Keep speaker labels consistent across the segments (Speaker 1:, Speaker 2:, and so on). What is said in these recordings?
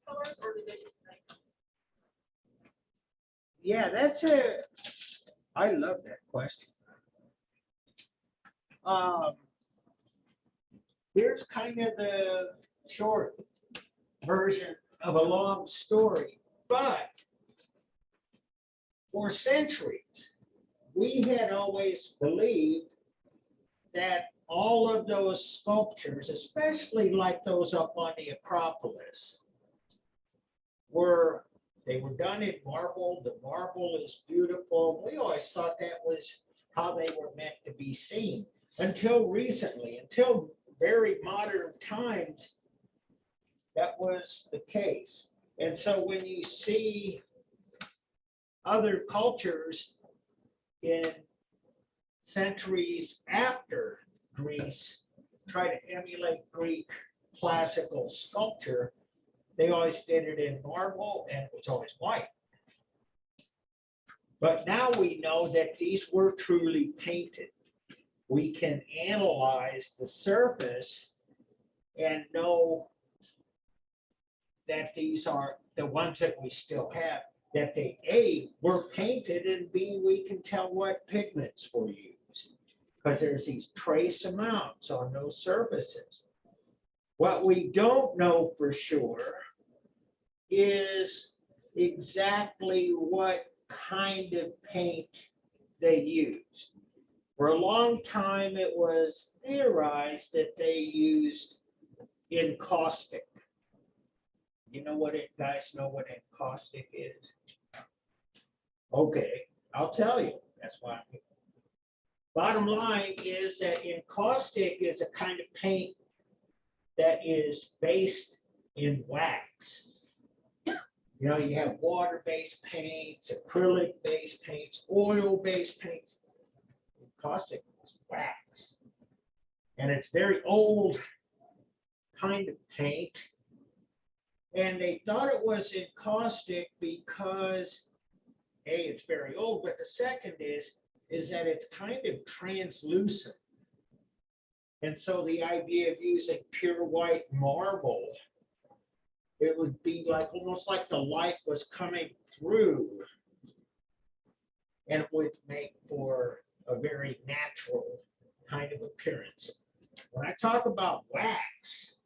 Speaker 1: colors, or do they just like?
Speaker 2: Yeah, I love that question. Here's kind of the short version of a long story, but for centuries, we had always believed that all of those sculptures, especially like those up on the Acropolis, they were done in marble. The marble is beautiful. We always thought that was how they were meant to be seen until recently, until very modern times, that was the case. And so when you see other cultures in centuries after Greece try to emulate Greek classical sculpture, they always did it in marble and it was always white. But now we know that these were truly painted. We can analyze the surface and know that these are the ones that we still have, that they A, were painted, and B, we can tell what pigments were used because there's these trace amounts on those surfaces. What we don't know for sure is exactly what kind of paint they used. For a long time, it was theorized that they used encaustic. You know what it, guys know what encaustic is? Okay, I'll tell you. That's why I'm here. Bottom line is that encaustic is a kind of paint that is based in wax. You know, you have water-based paints, acrylic-based paints, oil-based paints. Encaustic is wax. And it's very old kind of paint. And they thought it was encaustic because, A, it's very old, but the second is that it's kind of translucent. And so the idea of using pure white marble, it would be like almost like the light was coming through, and it would make for a very natural kind of appearance. When I talk about wax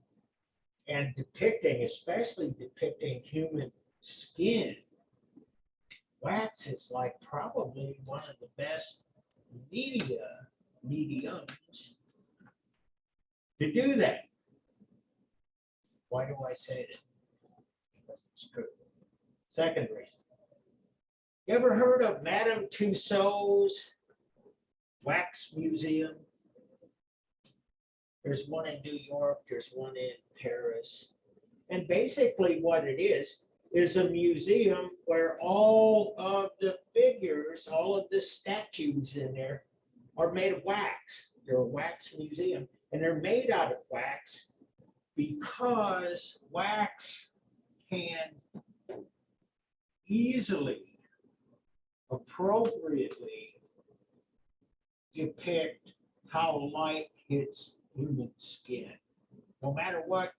Speaker 2: and depicting, especially depicting human skin, wax is like probably one of the best mediums to do that. Why do I say that? Because it's true. Second reason. You ever heard of Madame Tussauds Wax Museum? There's one in New York, there's one in Paris. And basically what it is a museum where all of the figures, all of the statues in there are made of wax. They're a wax museum, and they're made out of wax because wax can easily, appropriately depict how light hits human skin. No matter what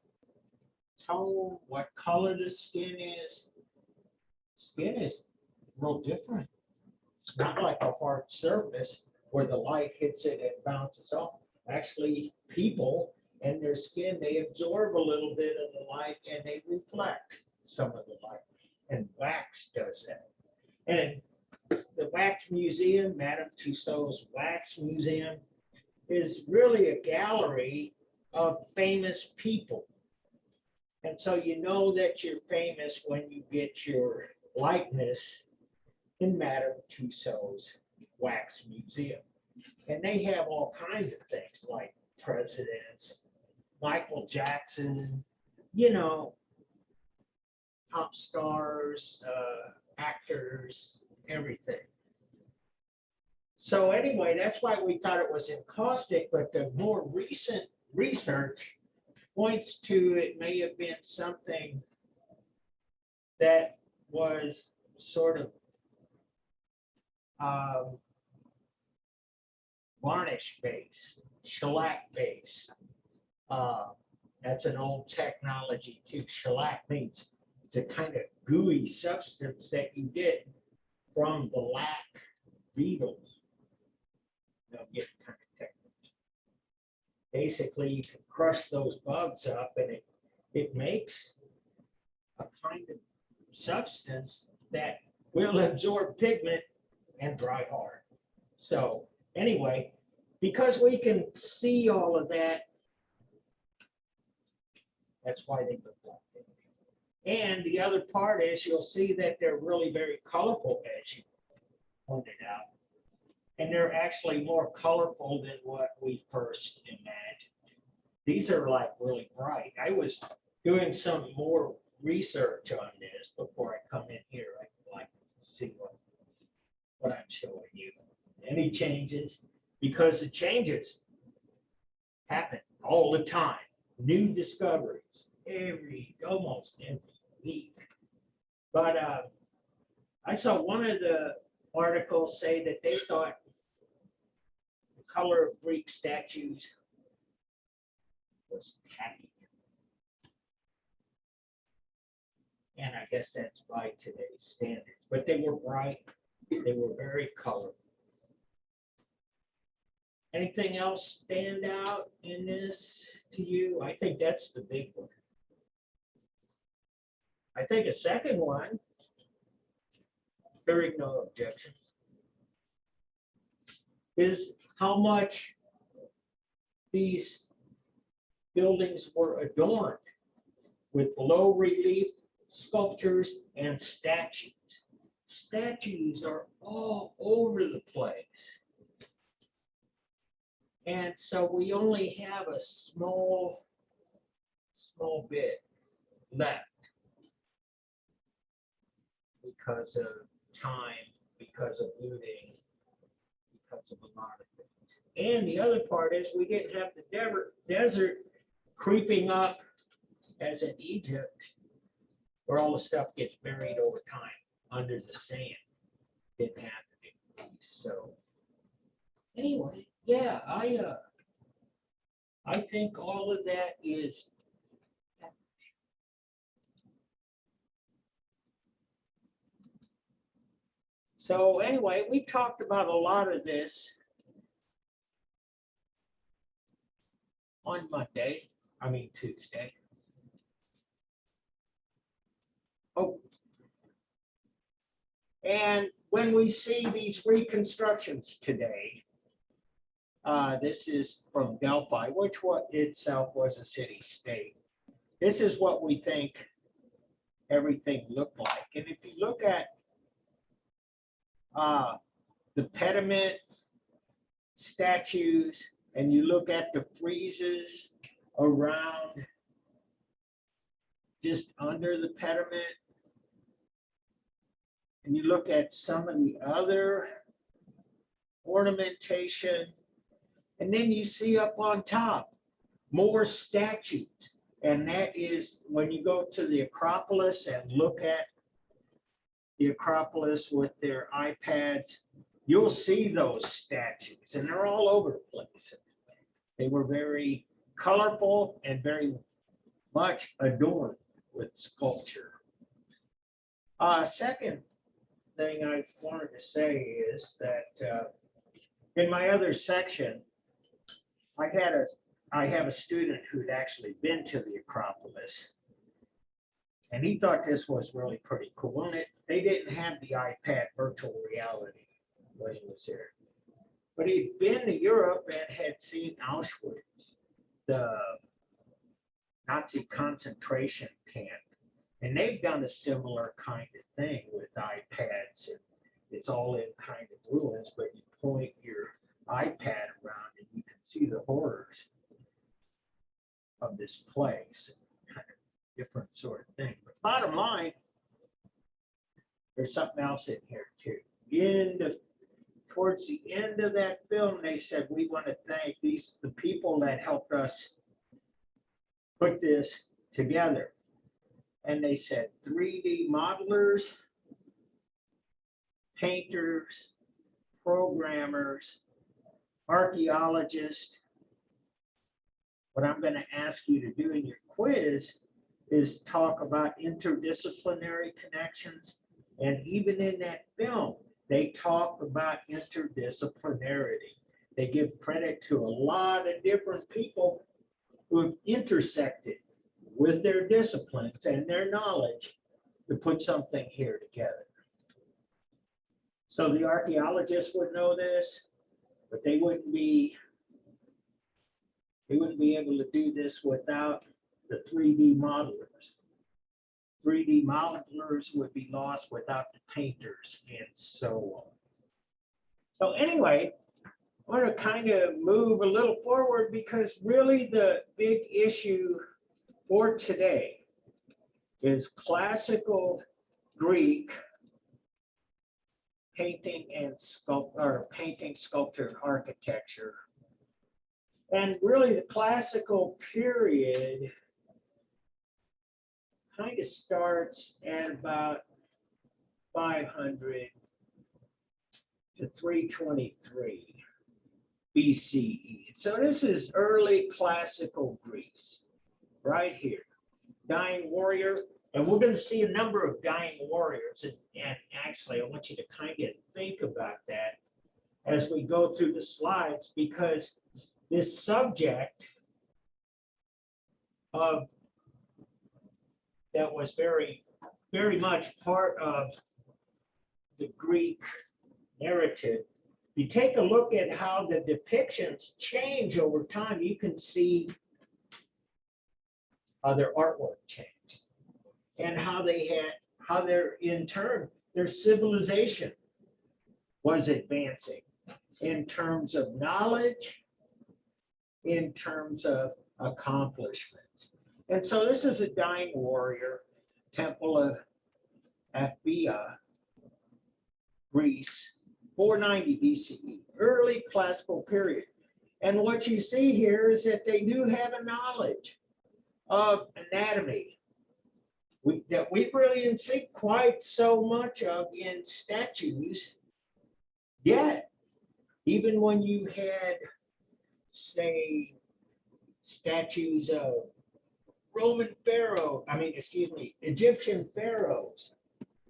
Speaker 2: tone, what color the skin is real different. It's not like a hard surface where the light hits it and bounces off. Actually, people and their skin, they absorb a little bit of the light and they reflect some of the light. And wax does that. And the Wax Museum, Madame Tussauds Wax Museum, is really a gallery of famous people. And so you know that you're famous when you get your likeness in Madame Tussauds Wax Museum. And they have all kinds of things like presidents, Michael Jackson, you know, pop stars, actors, everything. So anyway, that's why we thought it was encaustic, but the more recent research points to it may have been something that was sort of varnish base, shellac base. That's an old technology too. Shellac means It's a kind of gooey substance that you get from black beetles. They'll get kind of technical. Basically, you can crush those bugs up and it makes a kind of substance that will absorb pigment and dry hard. So anyway, because we can see all of that, that's why they look like that. And the other part is you'll see that they're really very colorful, as you pointed out. And they're actually more colorful than what we first imagined. These are like really bright. I was doing some more research on this before I come in here. I'd like to see what I'm showing you. Any changes? Because the changes happen all the time. New discoveries almost every week. But I saw one of the articles say that they thought the color of Greek statues was tacky. And I guess that's by today's standards. But they were bright. They were very colorful. Anything else stand out in this to you? I think that's the big one. I think a second one, hearing no objections, is how much these buildings were adorned with low relief sculptures and statues. Statues are all over the place. And so we only have a small bit left because of time, because of looting, because of a lot of things. And the other part is we didn't have the desert creeping up as in Egypt, where all the stuff gets buried over time under the sand. Didn't happen. So anyway, yeah, I think all of that is so anyway, we talked about a lot of this on Tuesday. Oh, and when we see these reconstructions today, this is from Delphi, which itself was a city-state. This is what we think everything looked like. And if you look at the pediment statues, and you look at the friezes around just under the pediment, and you look at some of the other ornamentation, and then you see up on top more statues. And that is when you go to the Acropolis and look at the Acropolis with their iPads, you'll see those statues, and they're all over the place. They were very colorful and very much adorned with sculpture. Second thing I wanted to say is that in my other section, I have a student who'd actually been to the Acropolis, and he thought this was really pretty cool. And they didn't have the iPad virtual reality when he was there, but he'd been to Europe and had seen Auschwitz, the Nazi concentration camp, and they've done a similar kind of thing with iPads, and it's all in kind of ruins, but you point your iPad around and you can see the horrors of this place, kind of different sort of thing. But bottom line, there's something else in here too. Towards the end of that film, they said, we want to thank the people that helped us put this together. And they said 3D modelers, painters, programmers, archaeologists. What I'm going to ask you to do in your quiz is talk about interdisciplinary connections. And even in that film, they talk about interdisciplinarity. They give credit to a lot of different people who have intersected with their disciplines and their knowledge to put something here together. So the archaeologists would know this, but they wouldn't be able to do this without the 3D modelers. 3D modelers would be lost without the painters and so on. So anyway, I want to kind of move a little forward because really the big issue for today is classical Greek painting and sculpture, and architecture. And really the classical period kind of starts at about 500 to 323 BCE. So this is early classical Greece, right here. Dying warrior, and we're going to see a number of dying warriors. And actually, I want you to kind of think about that as we go through the slides, because this subject of that was very, very much part of the Greek narrative. You take a look at how the depictions change over time, you can see how their artwork changed and how their in turn, their civilization was advancing in terms of knowledge, in terms of accomplishments. And so this is a dying warrior, temple of ADAH, Greece, 490 BCE, early classical period. And what you see here is that they do have a knowledge of anatomy that we really didn't see quite so much of in statues yet. Even when you had, say, statues of Egyptian pharaohs,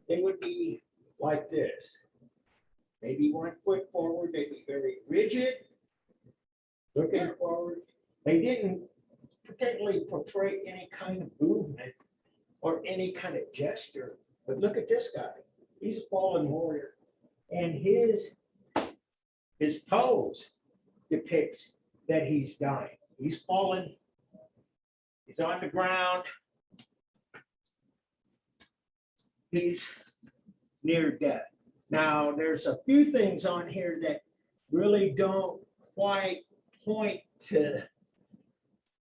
Speaker 2: they would be like this. Maybe 1 foot forward, they'd be very rigid, looking forward. They didn't particularly portray any kind of movement or any kind of gesture. But look at this guy. He's a fallen warrior. And his pose depicts that he's dying. He's fallen. He's on the ground. He's near death. Now, there's a few things on here that really don't quite point to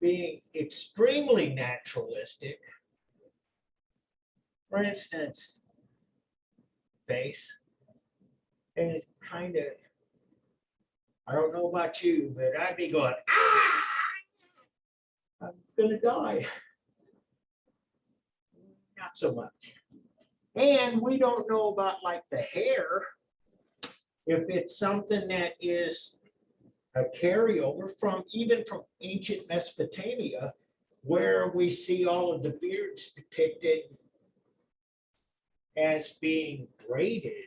Speaker 2: being extremely naturalistic. For instance, face is kind of, I don't know about you, but I'd be going, ah, I'm gonna die. Not so much. And we don't know about like the hair, if it's something that is a carryover from even from ancient Mesopotamia, where we see all of the beards depicted as being braided.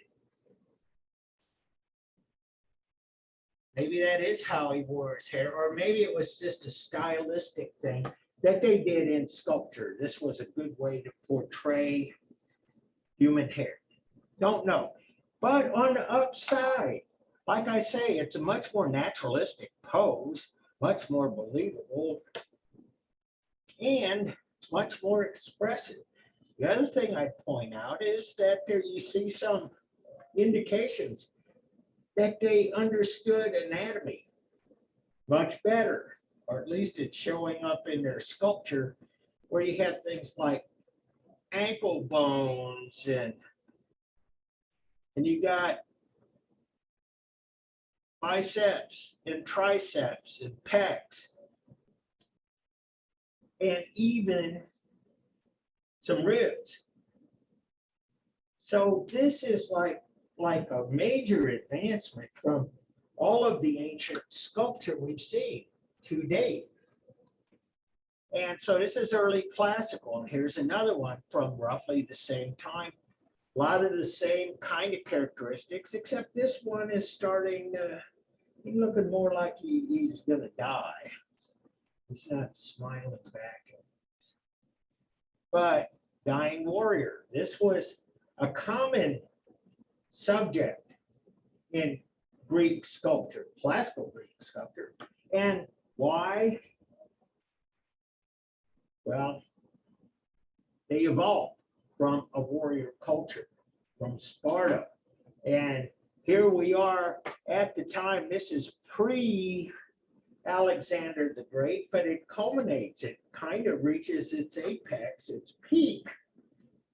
Speaker 2: Maybe that is how he wore his hair, or maybe it was just a stylistic thing that they did in sculpture. This was a good way to portray human hair. Don't know. But on the upside, like I say, it's a much more naturalistic pose, much more believable, and much more expressive. The other thing I'd point out is that there you see some indications that they understood anatomy much better, or at least it's showing up in their sculpture, where you have things like ankle bones and you got biceps and triceps and pecs, and even some ribs. So this is like a major advancement from all of the ancient sculpture we've seen to date. And so this is early classical, and here's another one from roughly the same time. A lot of the same kind of characteristics, except this one is starting he's looking more like he's gonna die. He's not smiling back. But dying warrior, this was a common subject in Greek sculpture, classical Greek sculpture. And why? Well, they evolved from a warrior culture, from Sparta. And here we are at the time, this is pre-Alexander the Great, but it culminates, it kind of reaches its apex, its peak,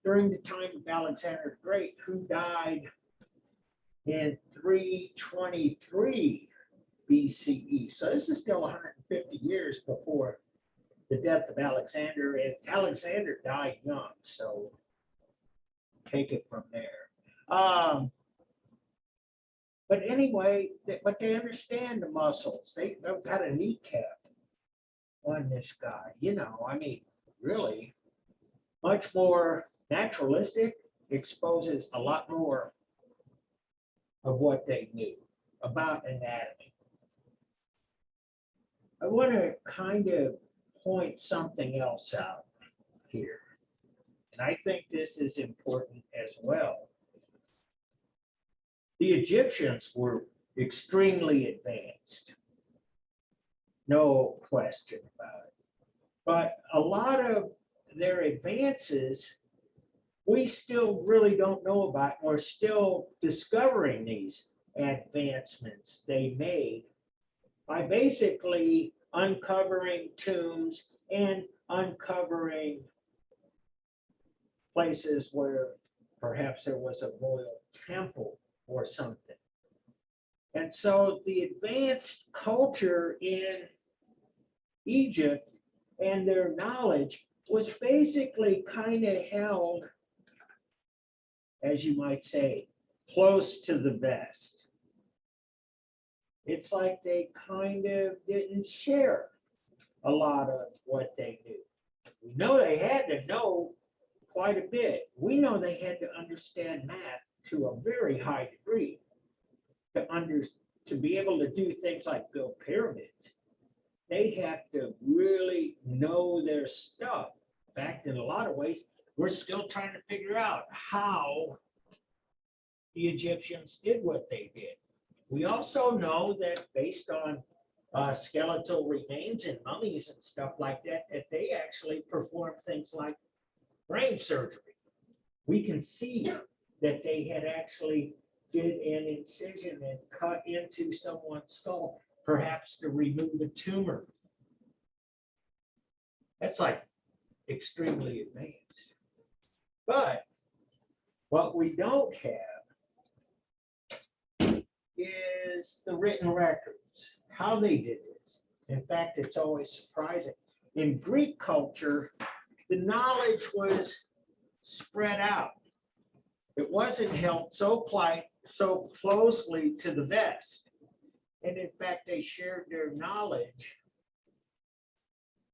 Speaker 2: during the time of Alexander the Great, who died in 323 BCE. So this is still 150 years before the death of Alexander, and Alexander died young, so take it from there. But anyway, but they understand the muscles. They've got a kneecap on this guy, you know, I mean, really much more naturalistic, exposes a lot more of what they knew about anatomy. I want to kind of point something else out here. And I think this is important as well. The Egyptians were extremely advanced. No question about it. But a lot of their advances, we still really don't know about. We're still discovering these advancements they made by basically uncovering tombs and uncovering places where perhaps there was a royal temple or something. And so the advanced culture in Egypt and their knowledge was basically kind of held, as you might say, close to the vest. It's like they kind of didn't share a lot of what they knew. We know they had to know quite a bit. We know they had to understand math to a very high degree to be able to do things like build pyramids. They have to really know their stuff. In fact, in a lot of ways, we're still trying to figure out how the Egyptians did what they did. We also know that based on skeletal remains and mummies and stuff like that, that they actually performed things like brain surgery. We can see that they had actually did an incision and cut into someone's skull, perhaps to remove a tumor. That's like extremely advanced. But what we don't have is the written records, how they did this. In fact, it's always surprising. In Greek culture, the knowledge was spread out. It wasn't held so closely to the vest. And in fact, they shared their knowledge.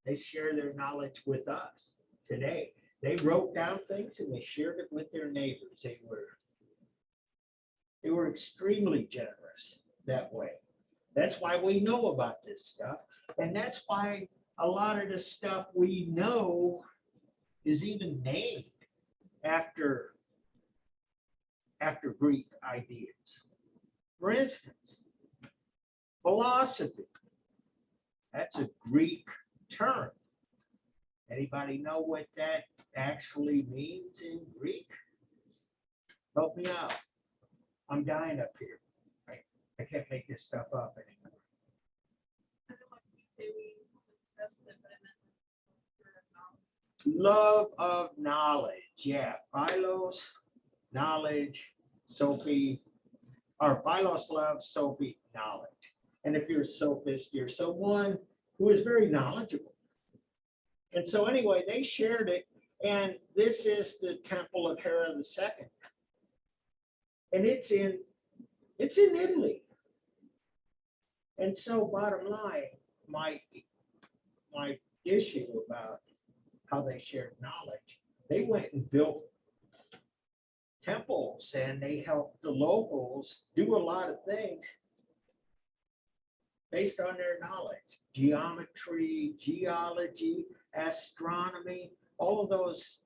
Speaker 2: They share their knowledge with us today. They wrote down things and they shared it with their neighbors. They were extremely generous that way. That's why we know about this stuff. And that's why a lot of the stuff we know is even named after Greek ideas. For instance, philosophy. That's a Greek term. Anybody know what that actually means in Greek? Help me out. I'm dying up here. I can't make this stuff up anymore.
Speaker 1: I don't like you say we discussed it, but I meant
Speaker 2: Love of knowledge. Yeah. Philos, knowledge, Sophie, or Philos, love, Sophie, knowledge. And if you're a sophist, you're someone who is very knowledgeable. And so anyway, they shared it. And this is the temple of Hera II. And it's in Italy. And so bottom line, my issue about how they shared knowledge. They went and built temples and they helped the locals do a lot of things based on their knowledge. Geometry, geology, astronomy, all of those,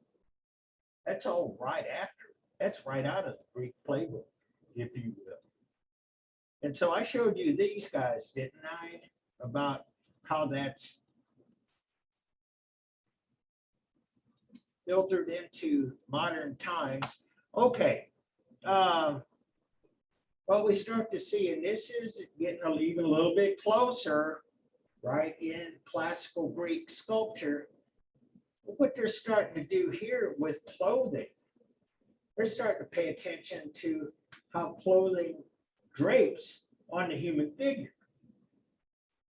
Speaker 2: that's all right after. That's right out of the Greek playbook, if you will. And so I showed you these guys, didn't I, about how that's filtered into modern times. Okay. What we start to see, and this is getting even a little bit closer, right, in classical Greek sculpture, what they're starting to do here with clothing. They're starting to pay attention to how clothing drapes on the human figure.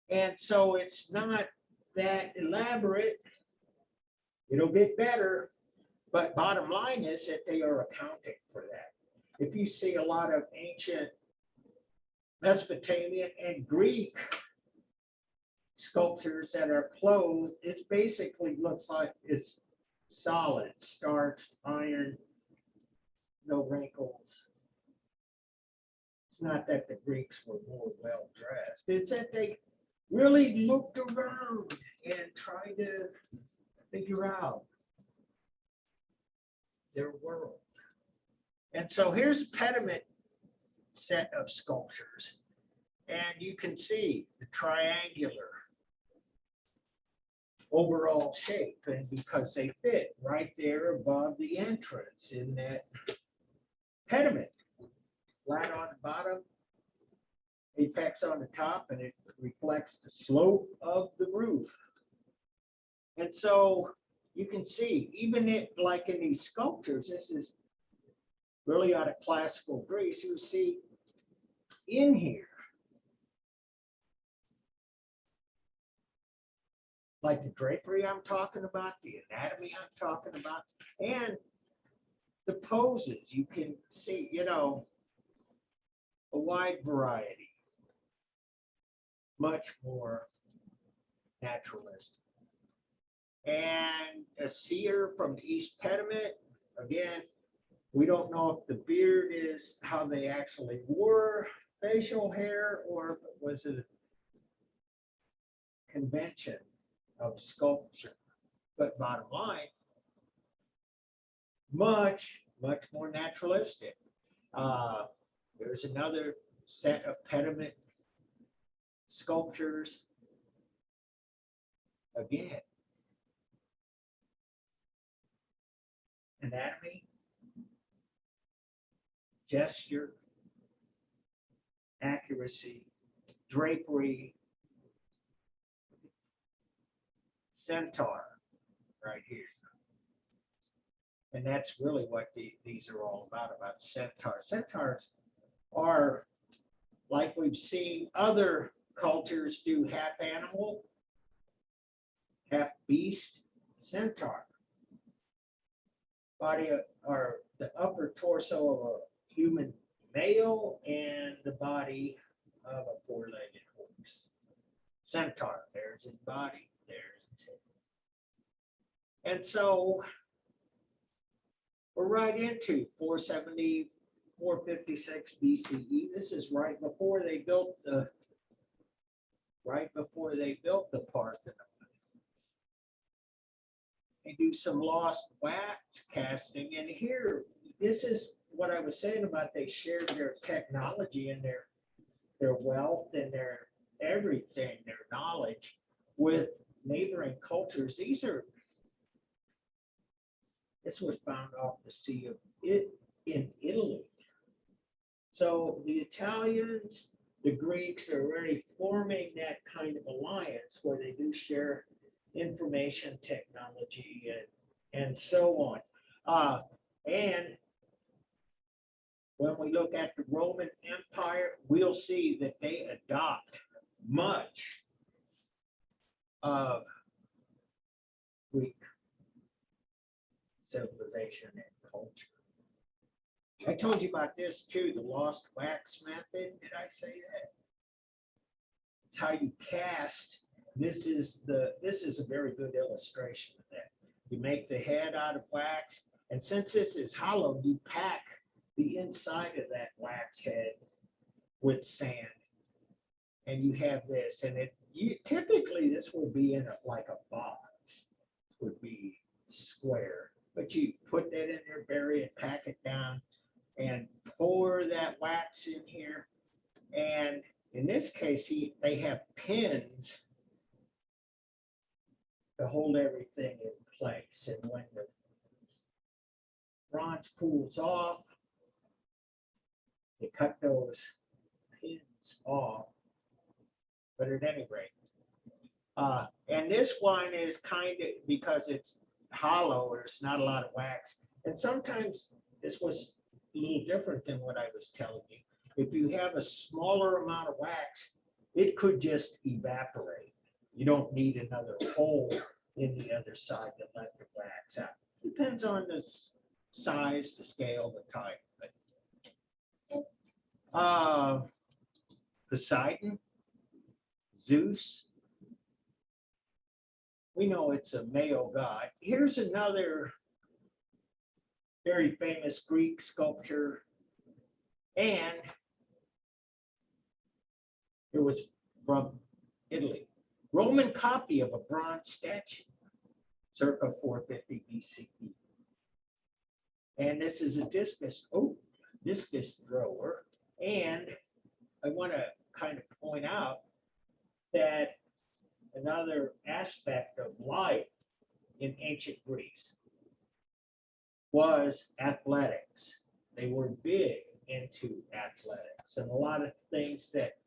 Speaker 2: And so it's not that elaborate. It'll get better, but bottom line is that they are accounting for that. If you see a lot of ancient Mesopotamian and Greek sculptures that are clothed, it basically looks like it's solid, starched, iron, no wrinkles. It's not that the Greeks were more well dressed. It's that they really looked around and tried to figure out their world. And so here's a pediment set of sculptures. And you can see the triangular overall shape, and because they fit right there above the entrance in that pediment. Flat on the bottom, apex on the top, and it reflects the slope of the roof. And so you can see, even it, like in these sculptures, this is really out of classical Greece, you see in here, like the drapery I'm talking about, the anatomy I'm talking about, and the poses. You can see, you know, a wide variety, much more naturalistic. And a seer from the East Pediment, again, we don't know if the beard is how they actually wore facial hair or if it was a convention of sculpture. But bottom line, much more naturalistic. There's another set of pediment sculptures. Again, anatomy, gesture, accuracy, drapery, centaur right here. And that's really what these are all about centaurs. Centaurs are, like we've seen other cultures do, half animal, half beast, centaur. Body or the upper torso of a human male and the body of a four-legged horse. Centaur, there's his body, there's his head. And so we're right into 470, 456 BCE. This is right before they built the Parthenon. They do some lost wax casting, and here, this is what I was saying about they shared their technology and their wealth and their everything, their knowledge with neighboring cultures. This was found off the Sea of it in Italy. So the Italians, the Greeks are already forming that kind of alliance where they do share information technology and so on. And when we look at the Roman Empire, we'll see that they adopt much of Greek civilization and culture. I told you about this too, the lost wax method. Did I say that? It's how you cast This is a very good illustration of that. You make the head out of wax, and since this is hollow, you pack the inside of that wax head with sand. And you have this, and typically this would be in like a box, would be square. But you put that in there, bury it, pack it down, and pour that wax in here. And in this case, they have pins to hold everything in place. And when the bronze cools off, they cut those pins off. But at any rate, and this one is kind of, because it's hollow, there's not a lot of wax. And sometimes this was a little different than what I was telling you. If you have a smaller amount of wax, it could just evaporate. You don't need another hole in the other side to let the wax out. Depends on the size, the scale, the type. But, Poseidon, Zeus, we know it's a male god. Here's another very famous Greek sculpture, and it was from Italy. Roman copy of a bronze statue, circa 450 BCE. And this is a discus thrower. And I want to kind of point out that another aspect of life in ancient Greece was athletics. They were big into athletics, and a lot of things that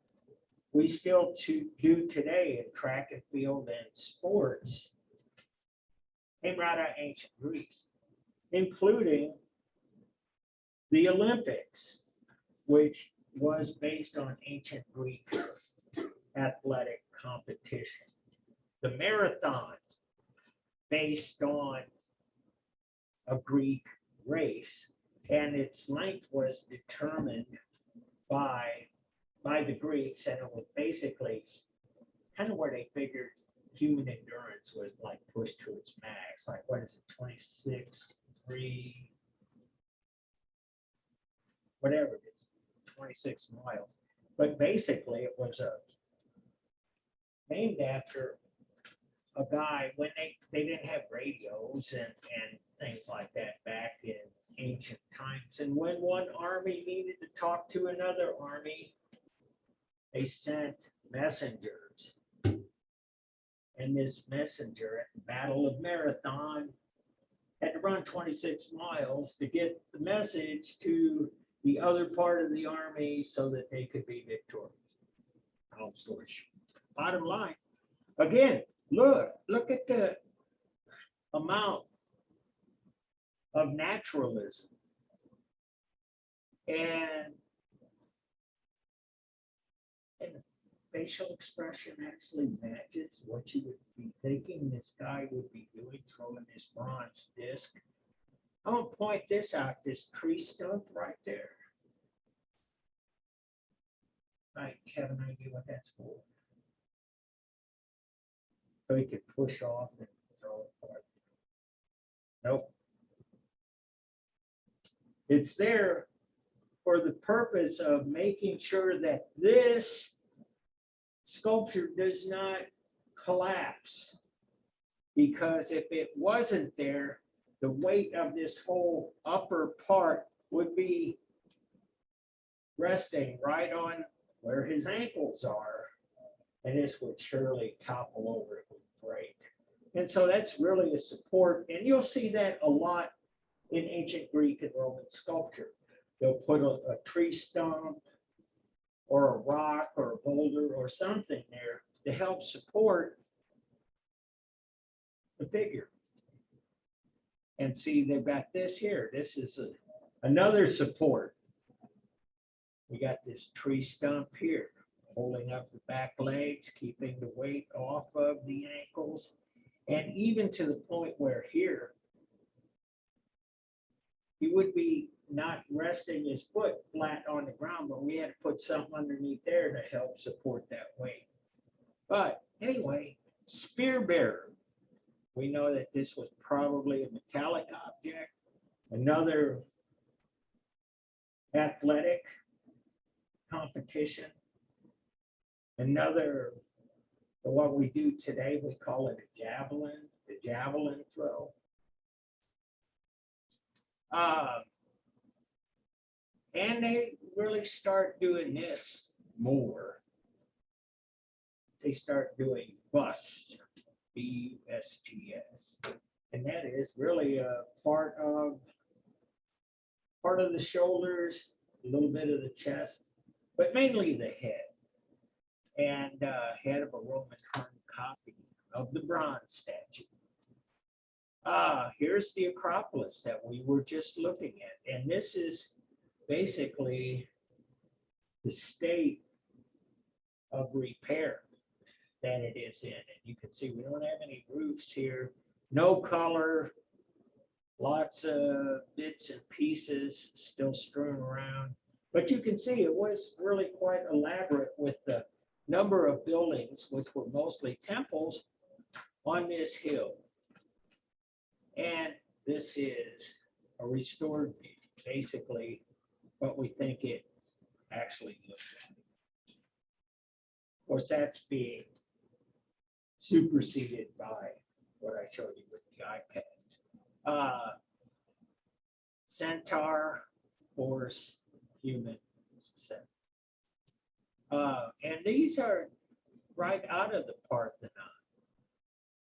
Speaker 2: we still do today in track and field and sports came right out of ancient Greece, including the Olympics, which was based on ancient Greek athletic competition. The marathon, based on a Greek race, and its length was determined by the Greeks, and it was basically kind of where they figured human endurance was like pushed to its max, like what is it, 26.3, whatever it is, 26 miles. But basically it was named after a guy when they didn't have radios and things like that back in ancient times. And when one army needed to talk to another army, they sent messengers. And this messenger at the Battle of Marathon had to run 26 miles to get the message to the other part of the army so that they could be victorious. Long story short. Bottom line, again, look at the amount of naturalism. And facial expression actually matches what you would be thinking this guy would be doing, throwing this bronze disc. I'm going to point this out, this tree stump right there. I have an idea what that's for. So he could push off and throw it apart. Nope. It's there for the purpose of making sure that this sculpture does not collapse. Because if it wasn't there, the weight of this whole upper part would be resting right on where his ankles are. And this would surely topple over, it would break. And so that's really a support. And you'll see that a lot in ancient Greek and Roman sculpture. They'll put a tree stump or a rock or a boulder or something there to help support the figure. And see, they've got this here. This is another support. We got this tree stump here, holding up the back legs, keeping the weight off of the ankles, and even to the point where here, he would be not resting his foot flat on the ground, but we had to put something underneath there to help support that weight. But anyway, spear bearer. We know that this was probably a metallic object. Another athletic competition. Another, what we do today, we call it a javelin, the javelin throw. And they really start doing this more. They start doing busts, B-U-S-T-S. And that is really a part of the shoulders, a little bit of the chest, but mainly the head. And head of a Roman copy of the bronze statue. Here's the Acropolis that we were just looking at. And this is basically the state of repair that it is in. And you can see we don't have any roofs here, no color, lots of bits and pieces still strewn around. But you can see it was really quite elaborate with the number of buildings, which were mostly temples, on this hill. And this is a restored view, basically what we think it actually looks like. Of course, that's being superseded by what I showed you with the iPads. Centaur, horse, human, and these are right out of the Parthenon.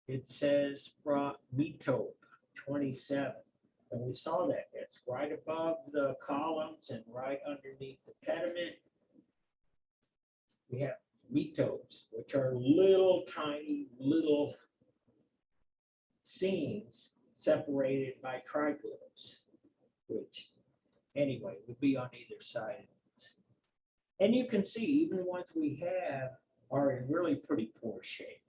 Speaker 2: It says from Metope 27. And we saw that. That's right above the columns and right underneath the pediment. We have metopes, which are little tiny little scenes separated by triglyphs, which anyway would be on either side of this. And you can see even ones we have are in really pretty poor shape.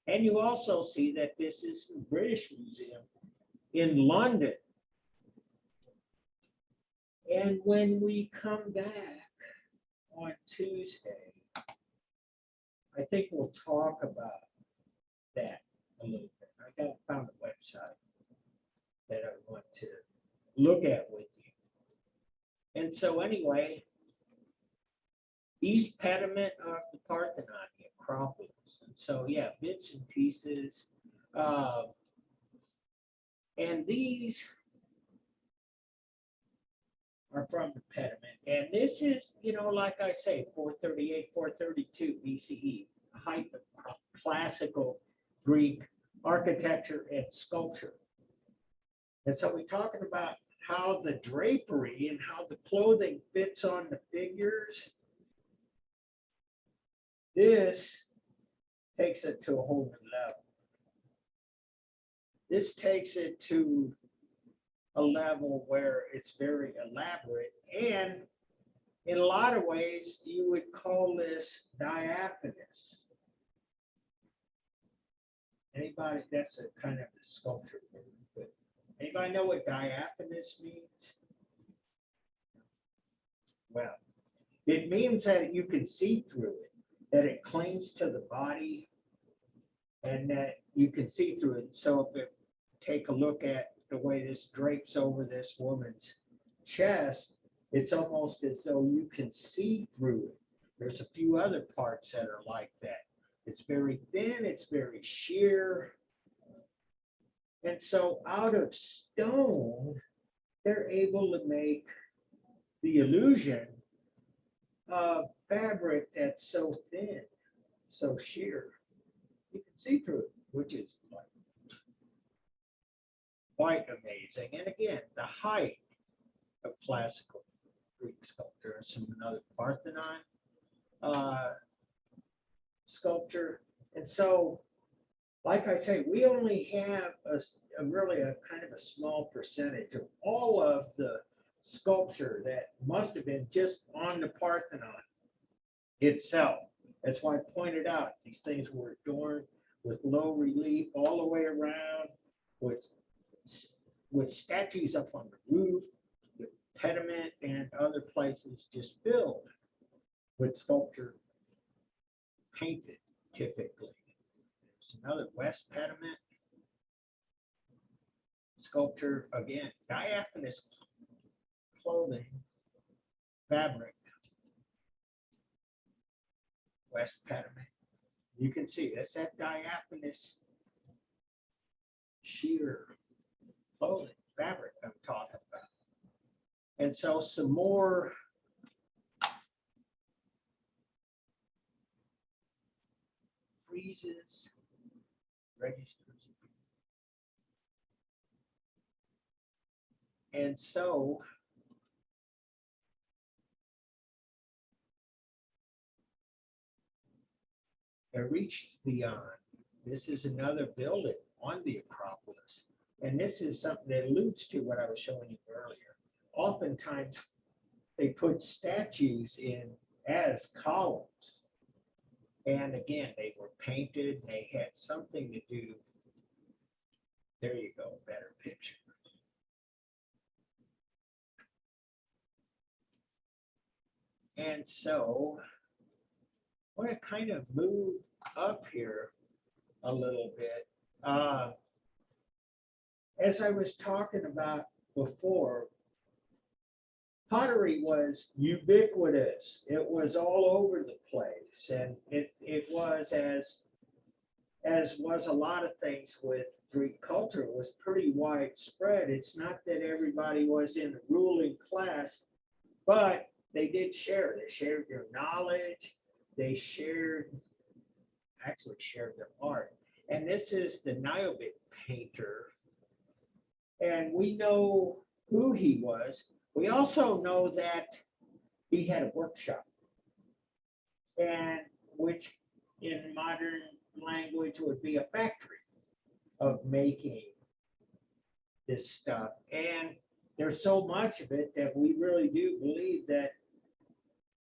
Speaker 2: And you also see that this is the British Museum in London. And when we come back on Tuesday, I think we'll talk about that a little bit. I found a website that I want to look at with you. And so anyway, East pediment of the Parthenon, the Acropolis. And so, yeah, bits and pieces. And these are from the pediment. And this is, like I say, 438, 432 BCE, height of classical Greek architecture and sculpture. And so we're talking about how the drapery and how the clothing fits on the figures. This takes it to a whole new level. This takes it to a level where it's very elaborate, and in a lot of ways you would call this diaphanous. Anybody? That's a kind of a sculpture word, but anybody know what diaphanous means? Well, it means that you can see through it, that it clings to the body, and that you can see through it. So if you take a look at the way this drapes over this woman's chest, it's almost as though you can see through it. There's a few other parts that are like that. It's very thin, it's very sheer. And so out of stone, they're able to make the illusion of fabric that's so thin, so sheer. You can see through it, which is like quite amazing. And again, the height of classical Greek sculpture, some another Parthenon sculpture. And so, like I say, we only have really a kind of a small percentage of all of the sculpture that must have been just on the Parthenon itself. That's why I pointed out these things were adorned with low relief all the way around, with statues up on the roof, with pediment and other places just filled with sculpture painted typically. There's another West pediment sculpture, again, diaphanous clothing, fabric, West pediment. You can see that's that diaphanous sheer clothing, fabric I'm talking about. And so some more freezes, registers. And so I reached beyond. This is another building on the Acropolis. And this is something that alludes to what I was showing you earlier. Oftentimes, they put statues in as columns. And again, they were painted, they had something to do. There you go, better picture. And so I want to kind of move up here a little bit. As I was talking about before, pottery was ubiquitous. It was all over the place. And it was, as was a lot of things with Greek culture, was pretty widespread. It's not that everybody was in the ruling class, but they did share. They shared their knowledge. They actually shared their art. And this is the Niobe painter. And we know who he was. We also know that he had a workshop, and which in modern language would be a factory of making this stuff. And there's so much of it that we really do believe that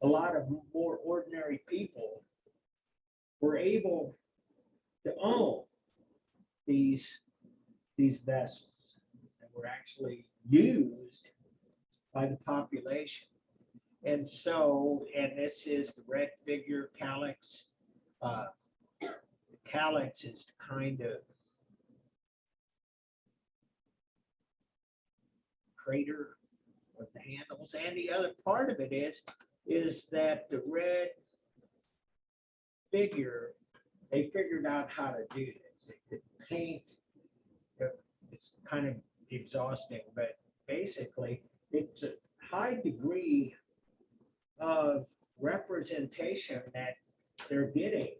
Speaker 2: a lot of more ordinary people were able to own these vessels that were actually used by the population. And so, and this is the red figure calyx. The calyx is the kind of crater with the handles. And the other part of it is that the red figure, they figured out how to do this. They could paint, it's kind of exhausting, but basically it's a high degree of representation that they're getting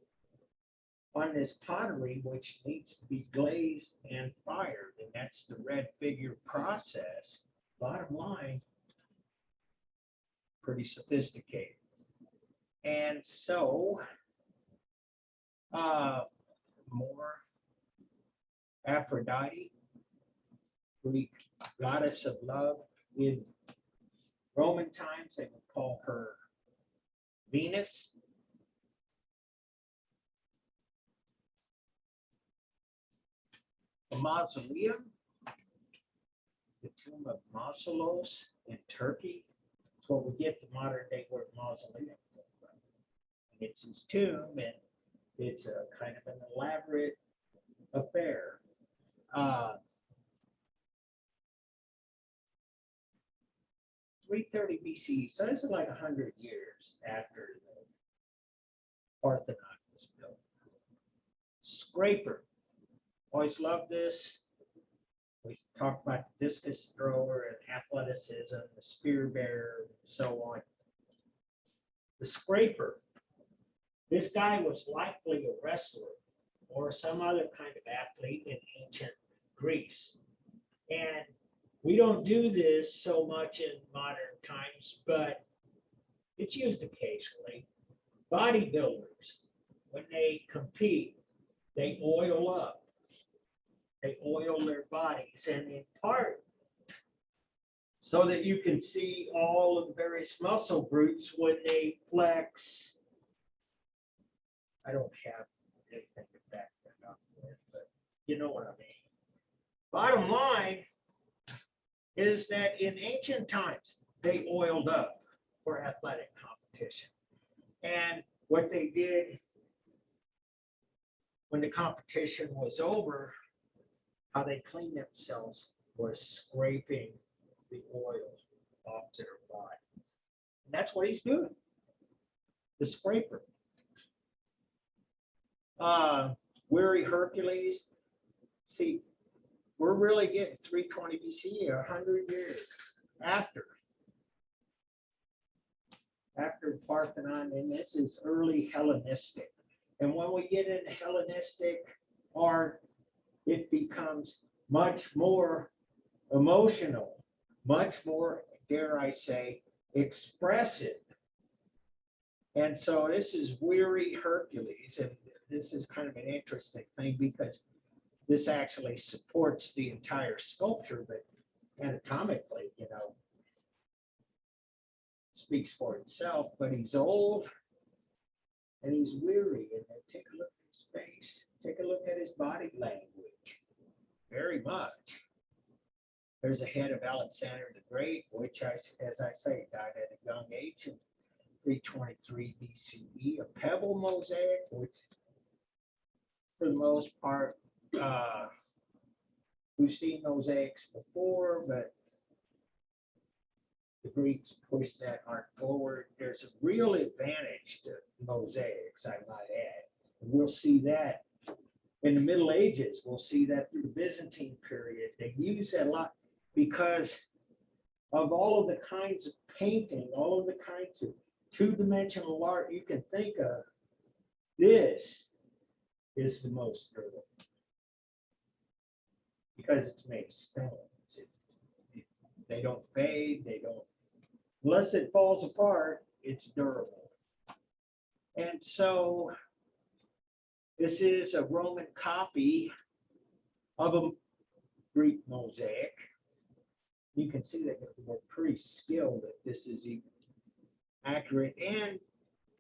Speaker 2: on this pottery, which needs to be glazed and fired. And that's the red figure process. Bottom line, pretty sophisticated. And so, more Aphrodite, Greek goddess of love. In Roman times, they would call her Venus. The mausoleum, the tomb of Mausoleus in Turkey. That's what we get the modern day word mausoleum from. It's his tomb, and it's a kind of an elaborate affair. 330 BC, so this is like 100 years after the Parthenon was built. Scraper, always loved this. We talked about the discus thrower and athleticism, the spear bearer, and so on. The scraper, this guy was likely a wrestler or some other kind of athlete in ancient Greece. And we don't do this so much in modern times, but it's used occasionally. Bodybuilders, when they compete, they oil up. They oil their bodies, and in part so that you can see all of the various muscle groups when they flex. I don't have anything to back that up with, but you know what I mean. Bottom line is that in ancient times, they oiled up for athletic competition. And what they did when the competition was over, how they cleaned themselves was scraping the oil off their body. And that's what he's doing, the scraper. Weary Hercules, see, we're really getting 320 BC, 100 years after Parthenon, and this is early Hellenistic. And when we get into Hellenistic art, it becomes much more emotional, much more, dare I say, expressive. And so this is Weary Hercules, and this is kind of an interesting thing because this actually supports the entire sculpture, but anatomically, you know, speaks for itself. But he's old and he's weary. And then take a look at his face, take a look at his body language. Very much. There's a head of Alexander the Great, which, as I say, died at a young age in 323 BCE. A pebble mosaic, which for the most part, we've seen mosaics before, but the Greeks pushed that art forward. There's a real advantage to mosaics, I might add. And we'll see that in the Middle Ages. We'll see that through the Byzantine period. They use that a lot because of all of the kinds of painting, all of the kinds of two-dimensional art you can think of. This is the most durable because it's made of stones. They don't fade, they don't, unless it falls apart, it's durable. And so this is a Roman copy of a Greek mosaic. You can see that they're pretty skilled that this is even accurate. And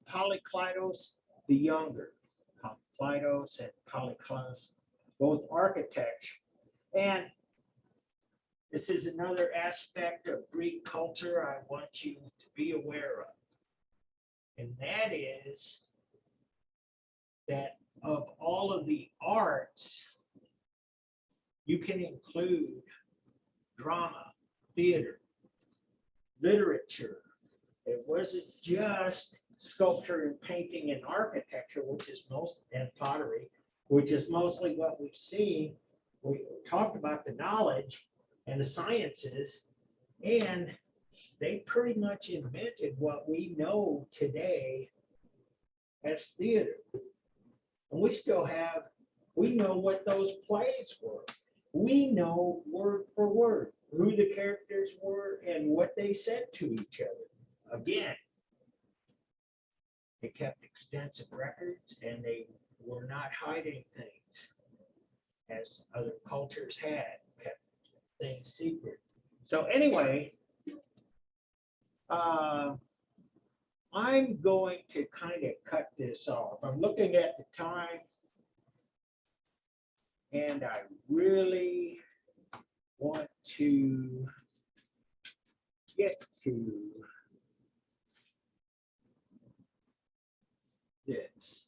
Speaker 2: Polykleitos the Younger, Polykleitos and Polykleitos, both architects. And this is another aspect of Greek culture I want you to be aware of. And that is that of all of the arts, you can include drama, theater, literature. It wasn't just sculpture and painting and architecture, which is most, and pottery, which is mostly what we've seen. We talked about the knowledge and the sciences, and they pretty much invented what we know today as theater. And we still have, we know what those plays were. We know word for word who the characters were and what they said to each other. Again, they kept extensive records and they were not hiding things as other cultures had, kept things secret. So anyway, I'm going to kind of cut this off. I'm looking at the time and I really want to get to this.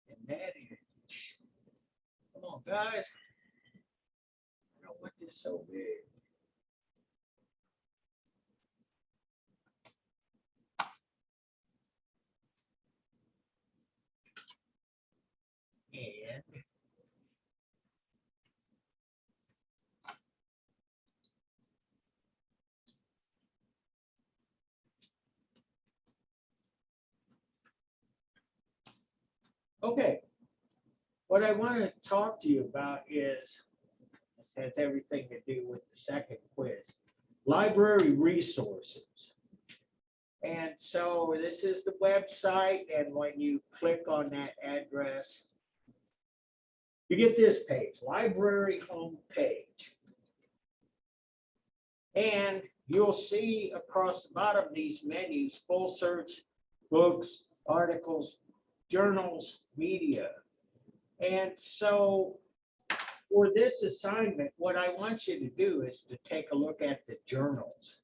Speaker 2: And that is, come on guys, I don't want this so big. And okay, what I want to talk to you about is, this has everything to do with the second quiz, library resources. And so this is the website, and when you click on that address, you get this page, library homepage. And you'll see across the bottom these menus, full search, books, articles, journals, media. And so for this assignment, what I want you to do is to take a look at the journals.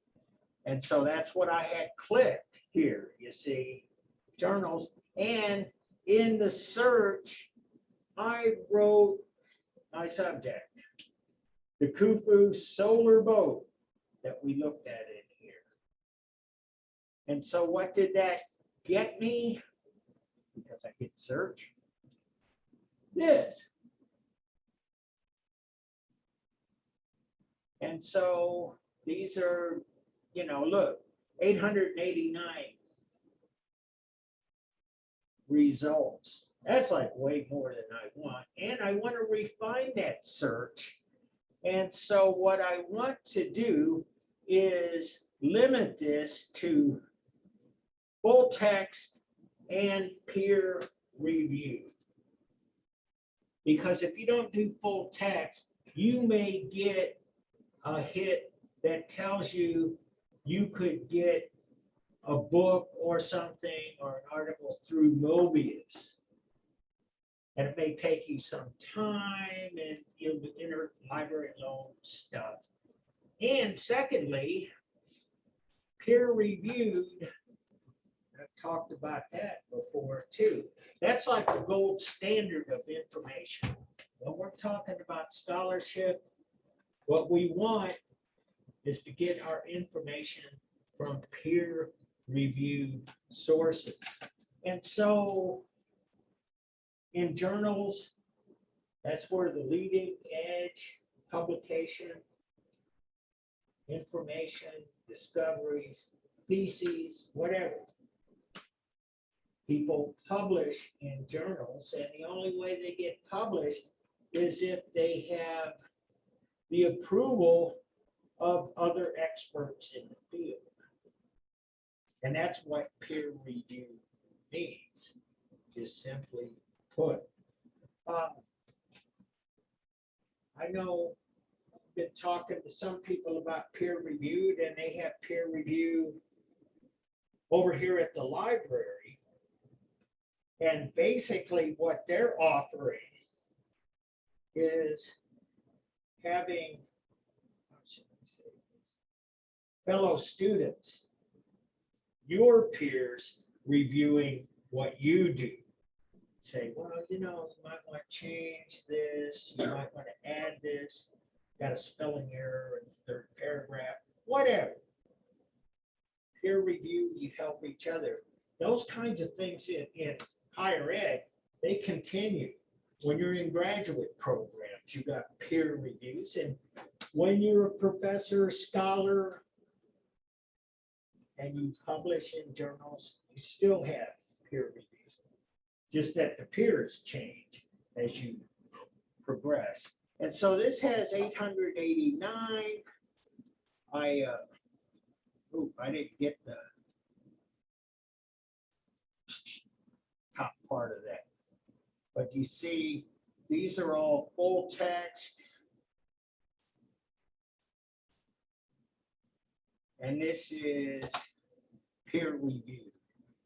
Speaker 2: And so that's what I had clicked here, you see, journals. And in the search, I wrote my subject, the Khufu solar boat that we looked at in here. And so what did that get me? Because I hit search. This. And so these are, look, 889 results. That's like way more than I want. And I want to refine that search. And so what I want to do is limit this to full text and peer review. Because if you don't do full text, you may get a hit that tells you you could get a book or something or an article through Mobius. And it may take you some time and you'll do interlibrary loan stuff. And secondly, peer reviewed, I've talked about that before too. That's like the gold standard of information. When we're talking about scholarship, what we want is to get our information from peer reviewed sources. And so in journals, that's where the leading edge publication, information, discoveries, theses, whatever. People publish in journals, and the only way they get published is if they have the approval of other experts in the field. And that's what peer review means, just simply put. I know I've been talking to some people about peer reviewed, and they have peer review over here at the library. And basically what they're offering is having, how should I say this, fellow students, your peers, reviewing what you do. Say, well, you might want to change this, you might want to add this, got a spelling error in the third paragraph, whatever. Peer review, you help each other. Those kinds of things in higher ed, they continue. When you're in graduate programs, you got peer reviews. And when you're a professor, scholar, and you publish in journals, you still have peer reviews. Just that the peers change as you progress. And so this has 889. I didn't get the top part of that. But you see, these are all full text. And this is peer review.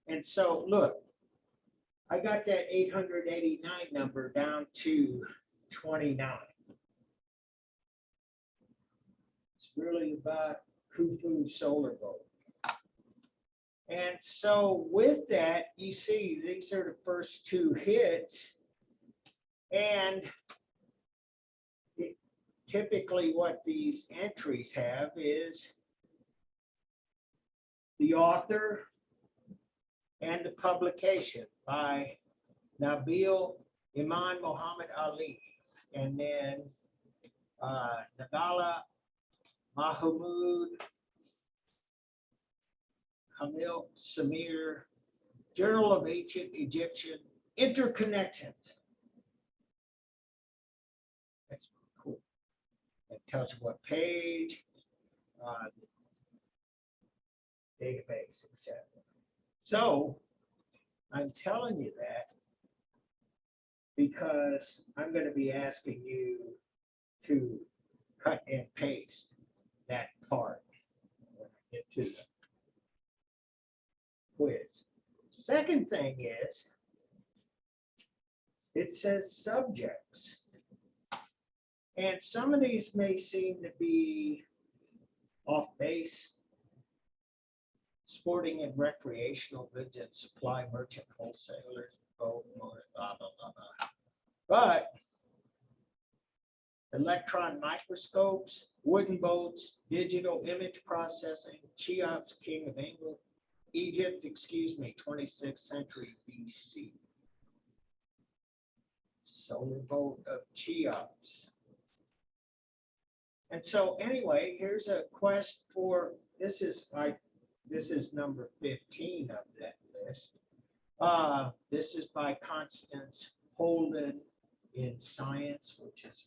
Speaker 2: And so look, I got that 889 number down to 29. It's really about Khufu solar boat. And so with that, you see, these are the first two hits. And typically what these entries have is the author and the publication by Nabil Iman Muhammad Ali, and then Nagala Mahmoud Hamil Samir, Journal of Ancient Egyptian Interconnections. That's cool. It tells you what page, database, etc. So I'm telling you that because I'm going to be asking you to cut and paste that part when I get to the quiz. Second thing is, it says subjects. And some of these may seem to be off base. Sporting and recreational goods and supply merchant wholesalers, boat, blah, blah, blah, blah. But electron microscopes, wooden boats, digital image processing, Cheops, king of England, Egypt, 26th century BC. Solar boat of Cheops. And so anyway, here's a quest for, this is number 15 of that list. This is by Constance Holden in Science, which is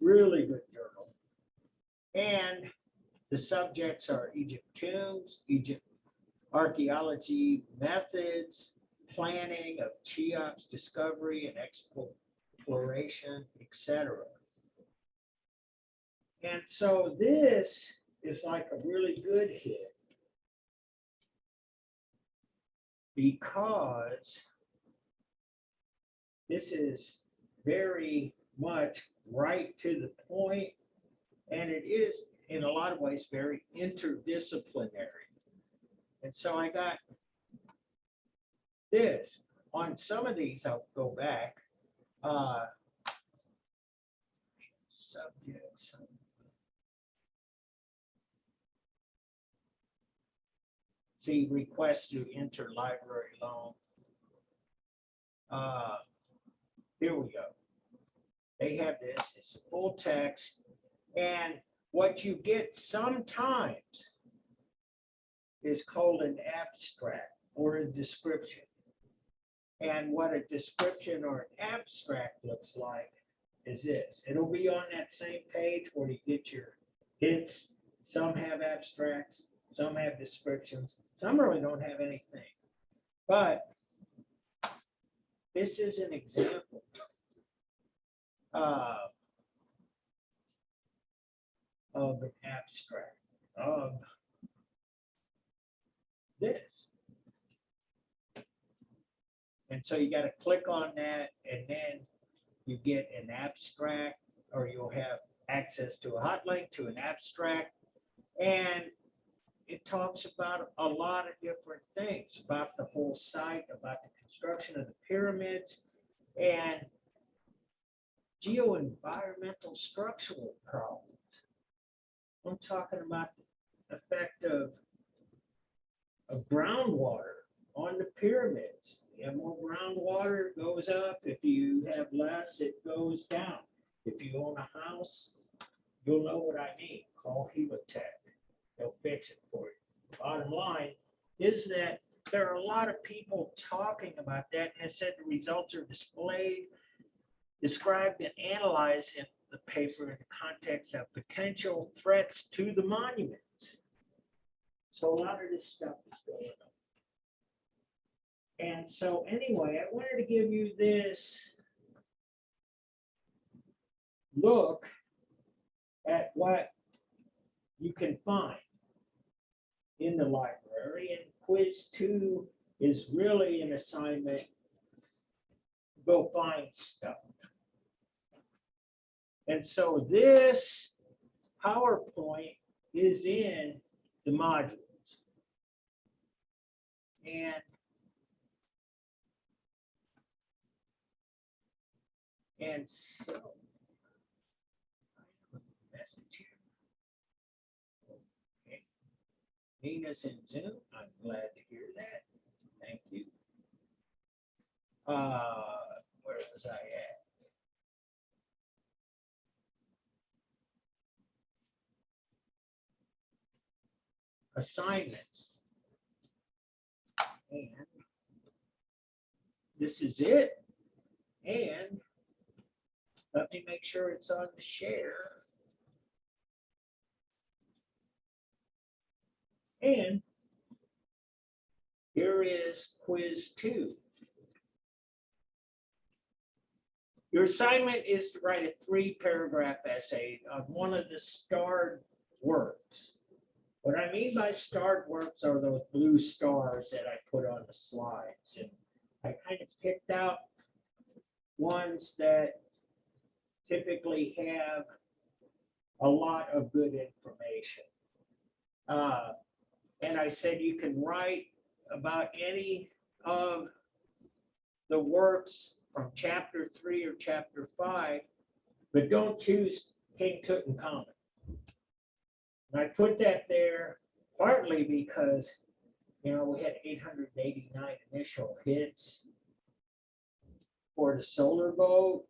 Speaker 2: really good journal. And the subjects are Egypt tombs, Egypt archaeology methods, planning of Cheops, discovery and exploration, etc. And so this is like a really good hit because this is very much right to the point, and it is in a lot of ways very interdisciplinary. And so I got this. On some of these, I'll go back. Subjects. See, request to enter library loan. Here we go. They have this, it's a full text. And what you get sometimes is called an abstract or a description. And what a description or an abstract looks like is this. It'll be on that same page where you get your hits. Some have abstracts, some have descriptions, some really don't have anything. But this is an example of an abstract of this. And so you got to click on that, and then you get an abstract, or you'll have access to a hot link to an abstract. And it talks about a lot of different things, about the whole site, about the construction of the pyramids, and geo-environmental structural problems. I'm talking about the effect of groundwater on the pyramids. You have more groundwater, it goes up. If you have less, it goes down. If you own a house, you'll know what I mean. Call Helitech. They'll fix it for you. Bottom line is that there are a lot of people talking about that, and it said the results are described and analyzed in the paper in the context of potential threats to the monuments. So a lot of this stuff is going on. And so anyway, I wanted to give you this look at what you can find in the library. And quiz 2 is really an assignment. Go find stuff. And so this PowerPoint is in the modules. And so, message here. Okay. Nina's in Zoom. I'm glad to hear that. Thank you. Where was I at? Assignments. And this is it. And let me make sure it's on the share. And here is quiz 2. Your assignment is to write a 3-paragraph essay on one of the starred works. What I mean by starred works are those blue stars that I put on the slides. And I kind of picked out ones that typically have a lot of good information. And I said you can write about any of the works from chapter 3 or chapter 5, but don't choose King Tutankhamun. And I put that there partly because, we had 889 initial hits for the solar boat.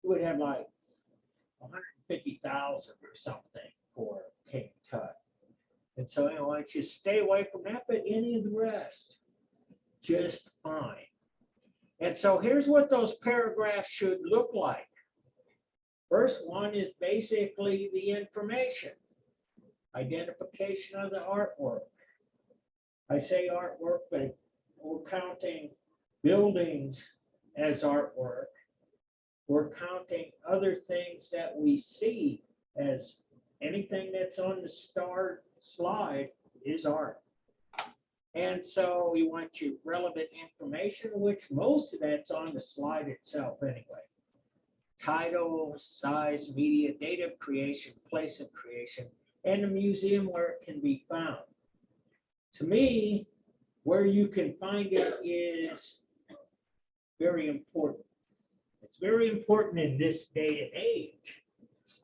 Speaker 2: We would have like 150,000 or something for King Tut. And so I want you to stay away from that, but any of the rest, just fine. And so here's what those paragraphs should look like. First one is basically the information, identification of the artwork. I say artwork, but we're counting buildings as artwork. We're counting other things that we see as anything that's on the start slide is art. And so we want your relevant information, which most of that's on the slide itself anyway. Title, size, media, date of creation, place of creation, and the museum where it can be found. To me, where you can find it is very important. It's very important in this day and age.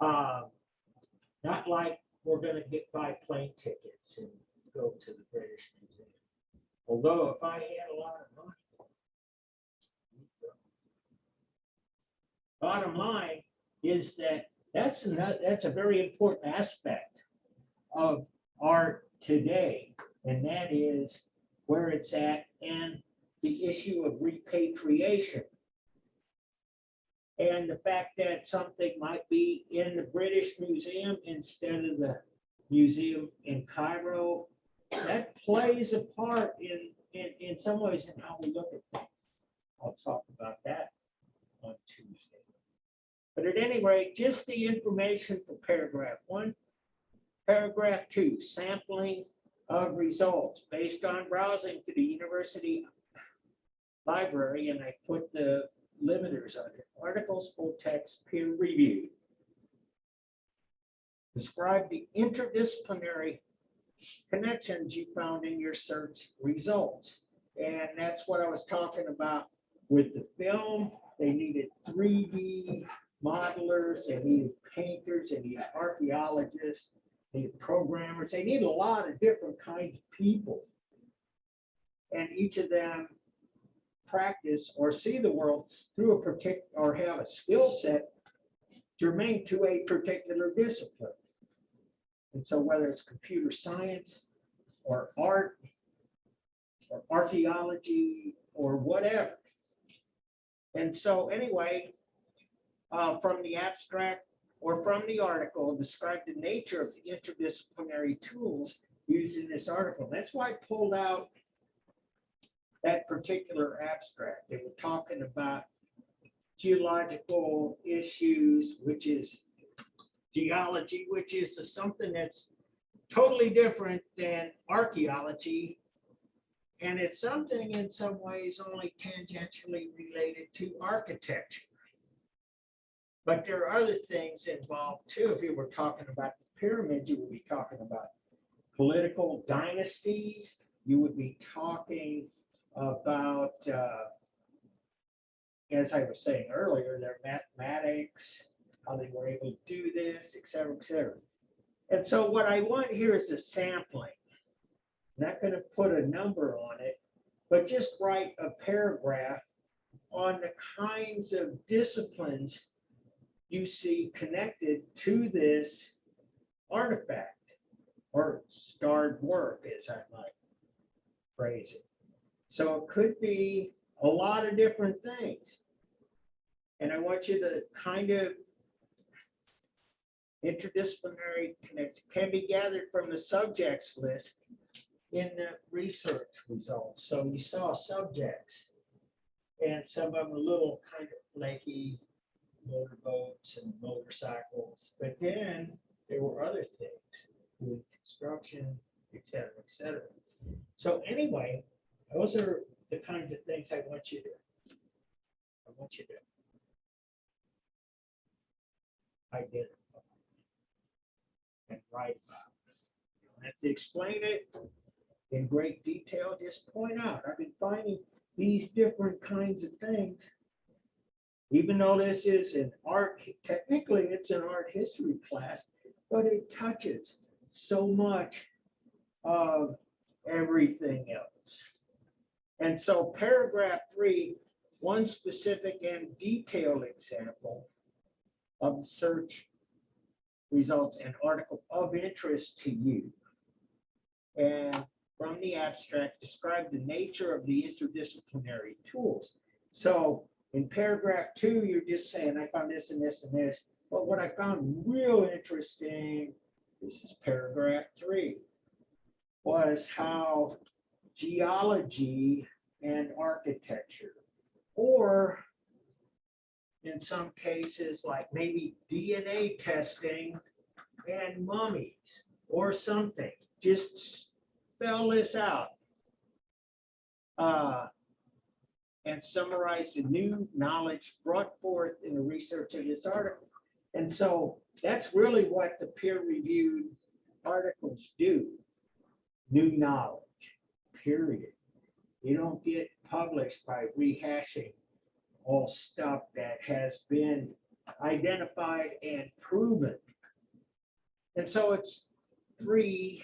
Speaker 2: Not like we're going to buy plane tickets and go to the British Museum. Although if I had a lot of money, bottom line is that that's a very important aspect of art today, and that is where it's at and the issue of repatriation. And the fact that something might be in the British Museum instead of the museum in Cairo, that plays a part in some ways in how we look at things. I'll talk about that on Tuesday. But at any rate, just the information for paragraph 1. Paragraph 2, sampling of results based on browsing to the university library, and I put the limiters on it. Articles, full text, peer reviewed. Describe the interdisciplinary connections you found in your search results. And that's what I was talking about with the film. They needed 3D modelers, they needed painters, they needed archaeologists, they needed programmers, they needed a lot of different kinds of people. And each of them practice or see the world through a particular, or have a skill set germane to a particular discipline. And so whether it's computer science or art or archaeology or whatever. And so anyway, from the abstract or from the article, describe the nature of the interdisciplinary tools used in this article. That's why I pulled out that particular abstract. They were talking about geological issues, which is geology, which is something that's totally different than archaeology. And it's something in some ways only tangentially related to architecture. But there are other things involved too. If you were talking about the pyramids, you would be talking about political dynasties. You would be talking about, as I was saying earlier, their mathematics, how they were able to do this, et cetera, et cetera. And so what I want here is a sampling. I'm not going to put a number on it, but just write a paragraph on the kinds of disciplines you see connected to this artifact or starred work, as I might phrase it. So it could be a lot of different things. And I want you to kind of interdisciplinary connection can be gathered from the subjects list in the research results. So you saw subjects, and some of them a little kind of flaky, motorboats and motorcycles, but then there were other things with construction, et cetera, et cetera. So anyway, those are the kinds of things I want you to identify and write about. You don't have to explain it in great detail, just point out. I've been finding these different kinds of things. Even though this is an art, technically it's an art history class, but it touches so much of everything else. And so paragraph 3, one specific and detailed example of the search results an article of interest to you. And from the abstract, describe the nature of the interdisciplinary tools. So in paragraph 2, you're just saying, I found this and this and this. But what I found real interesting, this is paragraph 3, was how geology and architecture, or in some cases, like maybe DNA testing and mummies or something, just spell this out and summarize the new knowledge brought forth in the research of this article. And so that's really what the peer-reviewed articles do. New knowledge, period. You don't get published by rehashing all stuff that has been identified and proven. And so it's three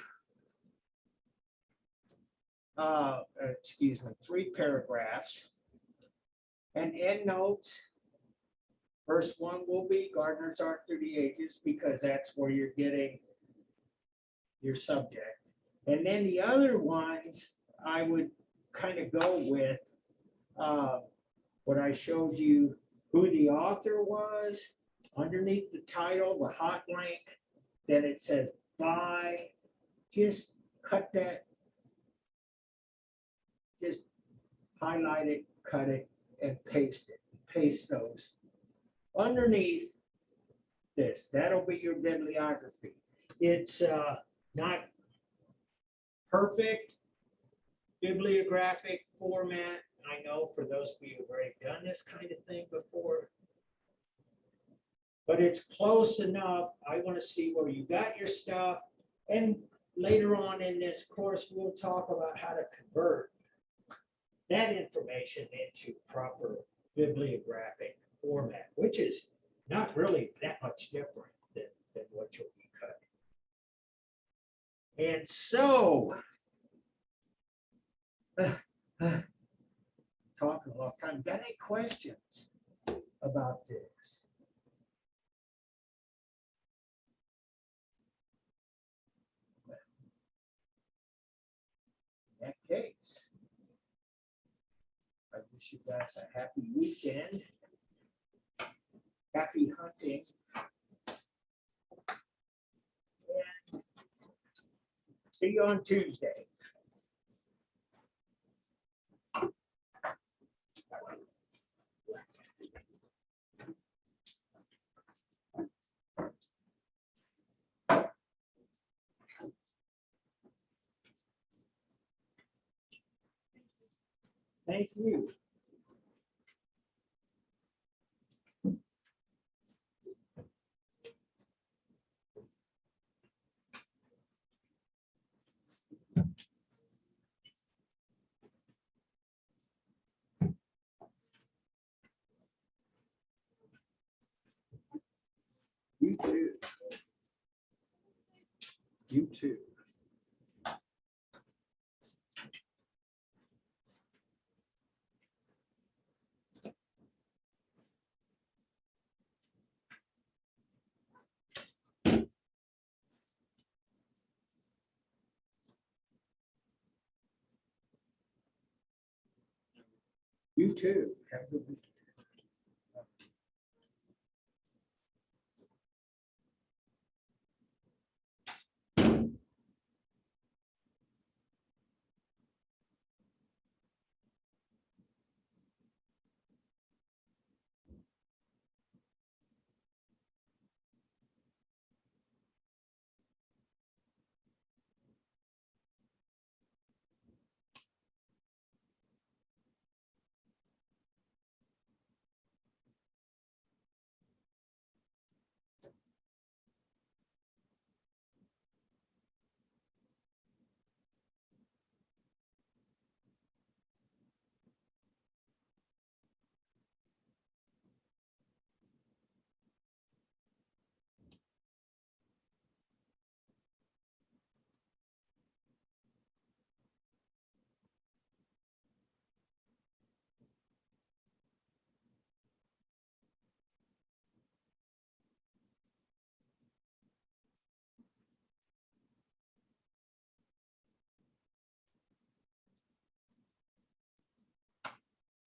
Speaker 2: paragraphs and endnotes. First one will be Gardner's Art Through the Ages, because that's where you're getting your subject. And then the other ones, I would kind of go with what I showed you, who the author was, underneath the title, the hot link, then it says by, just cut that, just highlight it, cut it, and paste it, paste those underneath this. That'll be your bibliography. It's not perfect bibliographic format. I know for those of you who've already done this kind of thing before, but it's close enough. I want to see where you got your stuff. And later on in this course, we'll talk about how to convert that information into proper bibliographic format, which is not really that much different than what you'll be cutting. And so, talking a long time, got any questions about this? In that case, I wish you guys a happy weekend, happy hunting, and see you on Tuesday. Thank you. You too. You too. You too. Have a good weekend.